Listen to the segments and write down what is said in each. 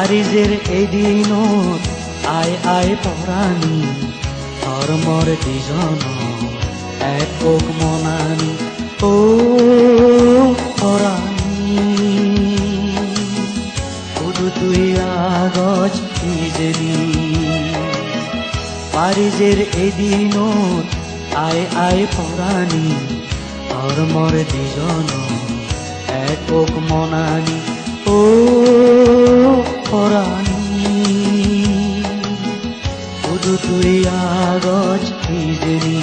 পাৰিজেৰ এদিনত আই আই পৰাণী ধৰ্মৰ দুজন একক মনানী ও পৰাণী শুধু তুই আগজ নিজেনি পাৰিজেৰ এদিনত আই আই পৰাণী ধৰ্মৰ দুজন একক মনানী ও পৰাণী শুধু তুই আগজ নিজেনি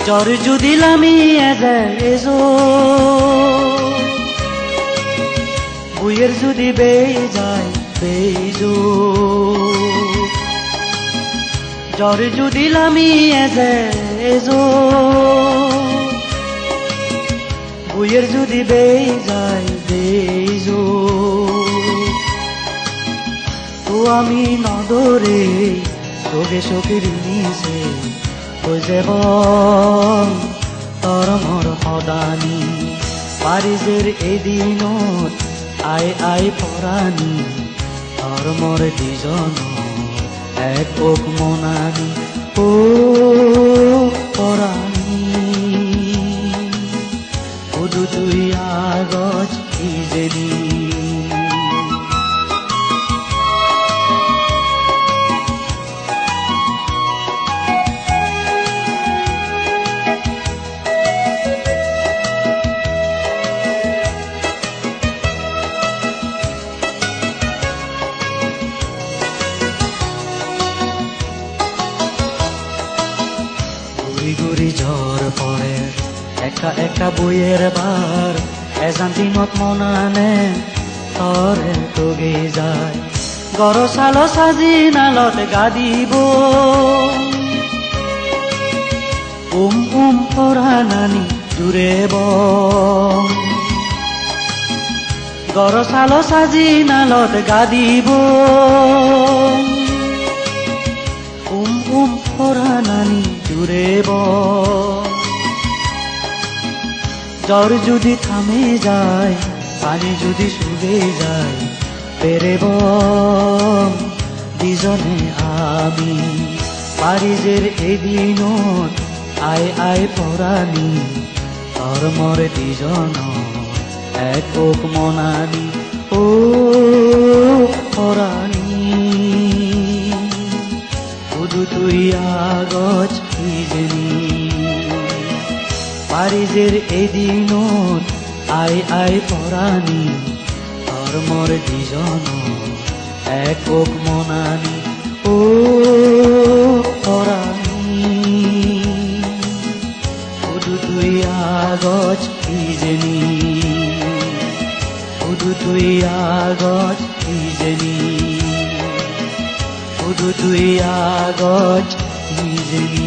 জ্বর যদি লামি এজো বুয়ের যদি বেয়ে যায় বেজো জ্বর যদি লামি এজো বুয়ের যদি বেয়ে যায় বেজো তো আমি নদরে চোখে চোখের নিচে যাব তোর মোর সদানী পারিজের এদিনত আই আই পৰাণী ধৰ্মৰ দুজন একক মনানী ও পৰাণী শুধু তুই আগজ নিজেনি গুৰি ঝড় পৰে একা একা বইয়েৰ বাৰ এজান দিনত মনানে তৰে তোগে যায় গৰ চাল সাজি নালত গা দিব পৰাণী জুৰে গৰ চাল সাজি নালত গা দিব পৰাণী জুড়ে জ্বৰ যদি থামে যায় পানি যদি শুকে যায় পেৰেব দুজনে আমি পাৰিজেৰ এদিনত আই আই পৰাণী ধৰ্মৰ দুজন একক মনানী ও পৰাণী শুধু তুই আগজ নিজেনি পাৰিজেৰ এদিনত আই আই পৰাণী ধৰ্মৰ দুজন একক মনানী ও পৰাণী শুধু তুই আগজ নিজেনি শুধু তুই আগজ নিজেনি শুধু তুই আগজ নিজেনি